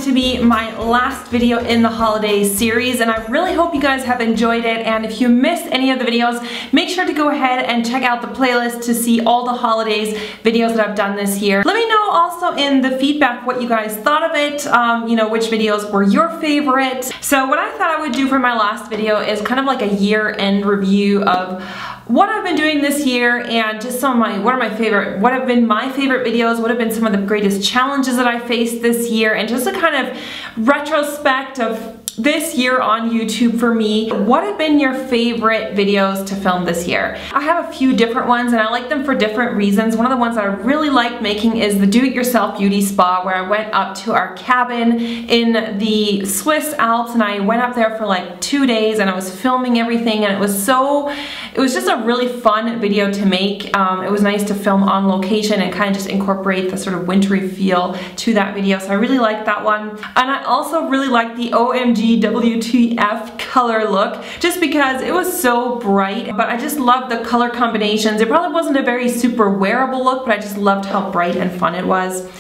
to be my last video in the holiday series, and I really hope you guys have enjoyed it. And if you missed any of the videos, make sure to go ahead and check out the playlist to see all the holidays videos that I've done this year. Let me know also in the feedback what you guys thought of it, you know, which videos were your favorite. So what I thought I would do for my last video is kind of like a year-end review of what I've been doing this year and just some of my, what have been my favorite videos, what have been some of the greatest challenges that I faced this year, and just a kind of retrospect of this year on YouTube for me. What have been your favorite videos to film this year? I have a few different ones and I like them for different reasons. One of the ones that I really like making is the do-it-yourself beauty spa, where I went up to our cabin in the Swiss Alps and I went up there for like 2 days and I was filming everything, and it was just a really fun video to make. It was nice to film on location and kind of just incorporate the sort of wintry feel to that video, so I really liked that one. And I also really liked the OMG WTF color look, just because it was so bright, but I just loved the color combinations. It probably wasn't a very super wearable look, but I just loved how bright and fun it was.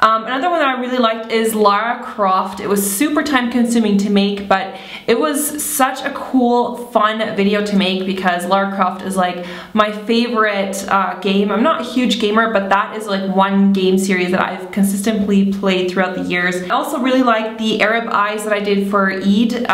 Another one that I really liked is Lara Croft. It was super time consuming to make, but it was such a cool, fun video to make because Lara Croft is like my favorite game. I'm not a huge gamer, but that is like one game series that I've consistently played throughout the years. I also really liked the Arab eyes that I did for Eid.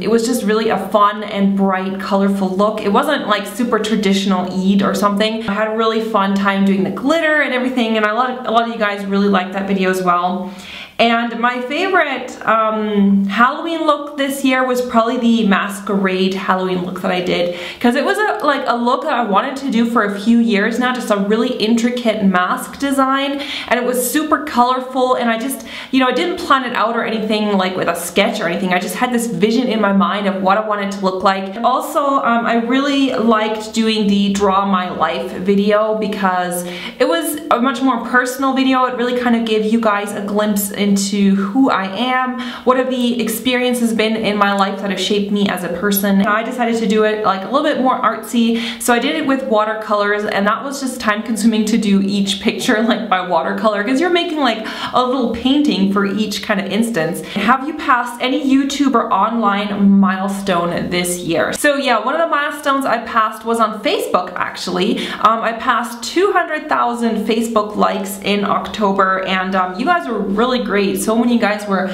It was just really a fun and bright, colorful look. It wasn't like super traditional Eid or something. I had a really fun time doing the glitter and everything, and a lot of you guys really liked that video as well. And my favorite Halloween look this year was probably the masquerade Halloween look that I did, because it was like a look that I wanted to do for a few years now, just a really intricate mask design, and it was super colorful, and I just, you know, I didn't plan it out or anything like with a sketch or anything. I just had this vision in my mind of what I wanted to look like. Also, I really liked doing the Draw My Life video because it was a much more personal video. It really kind of gave you guys a glimpse into who I am, what have the experiences been in my life that have shaped me as a person. I decided to do it like a little bit more artsy, so I did it with watercolors, and that was just time consuming to do each picture like by watercolor, because you're making like a little painting for each kind of instance. Have you passed any YouTube or online milestone this year? So yeah, one of the milestones I passed was on Facebook actually. I passed 200,000 Facebook likes in October, and you guys were really great. So many of you guys were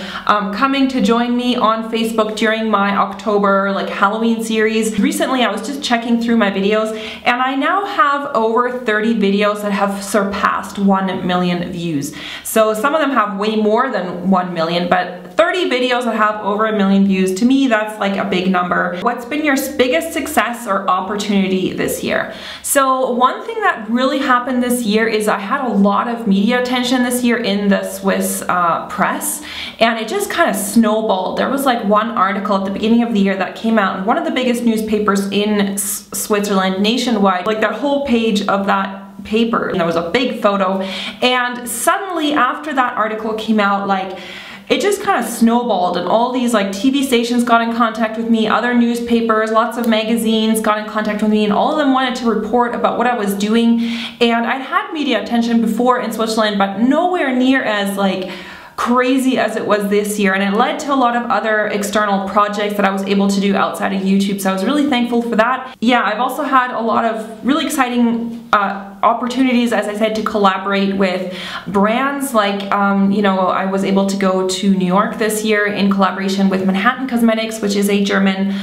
coming to join me on Facebook during my October like Halloween series. Recently I was just checking through my videos, and I now have over 30 videos that have surpassed 1 million views. So some of them have way more than 1 million, but 30 videos that have over 1 million views, to me that's like a big number. What's been your biggest success or opportunity this year? So one thing that really happened this year is I had a lot of media attention this year in the Swiss press, and it just kind of snowballed. There was like one article at the beginning of the year that came out in one of the biggest newspapers in Switzerland nationwide, like that whole page of that paper, and there was a big photo, and suddenly after that article came out, like it just kind of snowballed, and all these like TV stations got in contact with me, other newspapers, lots of magazines got in contact with me, and all of them wanted to report about what I was doing. And I'd had media attention before in Switzerland, but nowhere near as like crazy as it was this year, and it led to a lot of other external projects that I was able to do outside of YouTube, so I was really thankful for that. Yeah, I've also had a lot of really exciting opportunities, as I said, to collaborate with brands. Like, you know, I was able to go to New York this year in collaboration with Manhattan Cosmetics, which is a German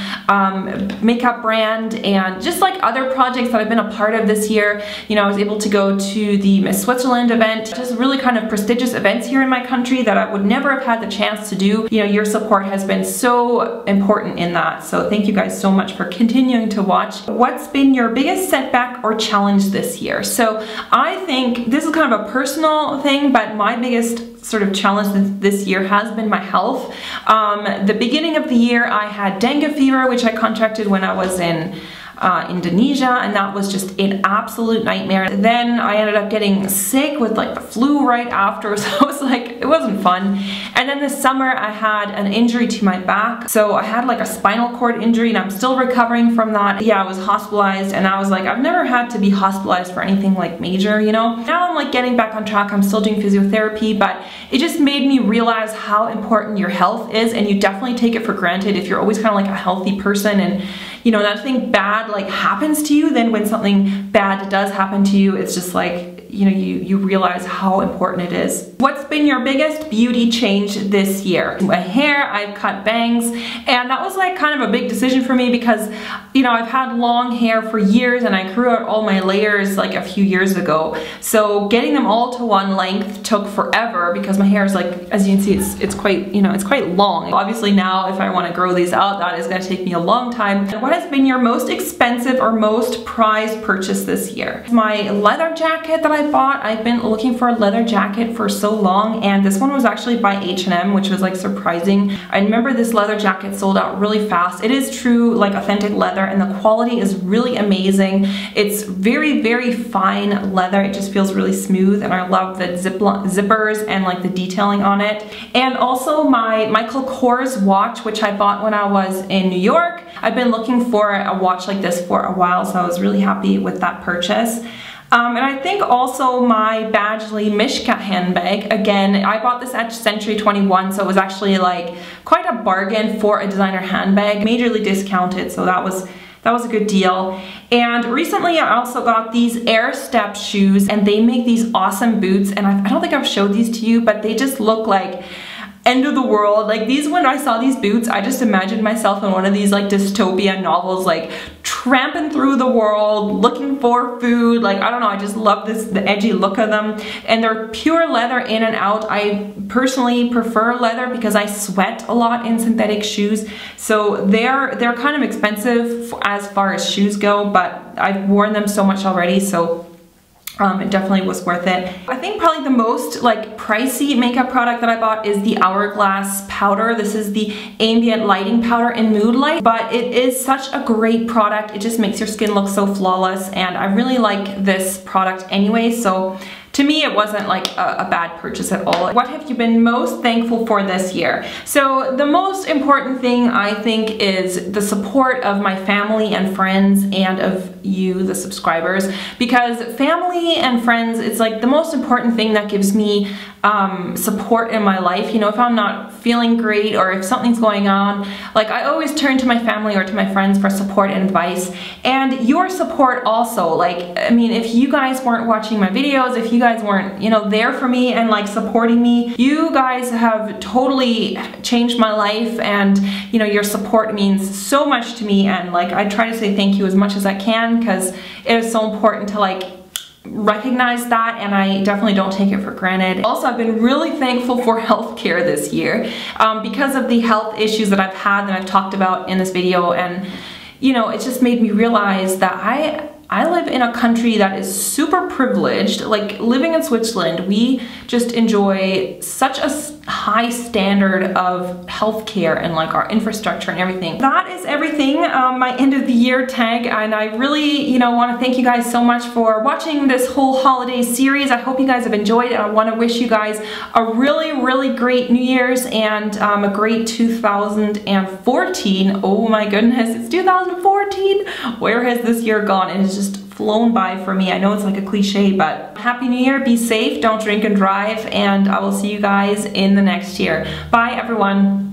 makeup brand, and just like other projects that I've been a part of this year. You know, I was able to go to the Miss Switzerland event, just really kind of prestigious events here in my country that I would never have had the chance to do. You know, your support has been so important in that, so thank you guys so much for continuing to watch. What's been your biggest setback or challenge this year? So I think this is kind of a personal thing, but my biggest sort of challenge this year has been my health. The beginning of the year I had dengue fever, which I contracted when I was in Indonesia, and that was just an absolute nightmare. Then I ended up getting sick with like the flu right after, so it was like, it wasn't fun. And then this summer I had an injury to my back. So I had like a spinal cord injury and I'm still recovering from that. Yeah, I was hospitalized, and I was like, I've never had to be hospitalized for anything like major, you know? Now I'm like getting back on track. I'm still doing physiotherapy, but it just made me realize how important your health is, and you definitely take it for granted if you're always kind of like a healthy person, and you know, nothing bad like happens to you. Then when something bad does happen to you, it's just like, you know, you realize how important it is. What's been your biggest beauty change this year? My hair, I've cut bangs, and that was like kind of a big decision for me because, you know, I've had long hair for years and I grew out all my layers like a few years ago. So getting them all to one length took forever because my hair is like, as you can see, it's quite, you know, it's quite long. Obviously now if I want to grow these out, that is going to take me a long time. What has been your most expensive or most prized purchase this year? My leather jacket that I bought. I've been looking for a leather jacket for so long, and this one was actually by H&M, which was like surprising. I remember this leather jacket sold out really fast. It is true like authentic leather, and the quality is really amazing. It's very, very fine leather. It just feels really smooth, and I love the zippers and like the detailing on it. And also my Michael Kors watch, which I bought when I was in New York. I've been looking for a watch like this for a while, so I was really happy with that purchase. And I think also my Badgley Mishka handbag, again, I bought this at Century 21, so it was actually like quite a bargain for a designer handbag, majorly discounted, so that was a good deal. And recently I also got these Air Step shoes, and they make these awesome boots, and I don't think I've showed these to you, but they just look like end of the world. Like these, when I saw these boots, I just imagined myself in one of these like dystopia novels, like tramping through the world looking for food. Like, I don't know, I just love the edgy look of them, and they're pure leather in and out. I personally prefer leather because I sweat a lot in synthetic shoes, so they're kind of expensive as far as shoes go, but I've worn them so much already, so it definitely was worth it. I think probably the most like pricey makeup product that I bought is the Hourglass powder. This is the ambient lighting powder in Mood Light, but it is such a great product. It just makes your skin look so flawless, and I really like this product anyway, so to me, it wasn't like a bad purchase at all. What have you been most thankful for this year? So the most important thing, I think, is the support of my family and friends and of you, the subscribers, because family and friends, it's like the most important thing that gives me support in my life. You know, if I'm not feeling great or if something's going on, like I always turn to my family or to my friends for support and advice, and your support also. Like, I mean, if you guys weren't watching my videos, if you guys weren't, you know, there for me and like supporting me, you guys have totally changed my life, and you know, your support means so much to me, and like I try to say thank you as much as I can because it is so important to like recognize that, and I definitely don't take it for granted. Also, I've been really thankful for healthcare this year because of the health issues that I've had that I've talked about in this video, and you know, it just made me realize that I live in a country that is super privileged. Like, living in Switzerland, we just enjoy such a high standard of healthcare and like our infrastructure and everything. That is everything, my end of the year tag, and I really, you know, want to thank you guys so much for watching this whole holiday series. I hope you guys have enjoyed it. I want to wish you guys a really, really great New Year's and a great 2014. Oh my goodness, it's 2014. Where has this year gone? It has just flown by for me. I know it's like a cliche, but Happy New Year, be safe, don't drink and drive, and I will see you guys in the next year. Bye everyone.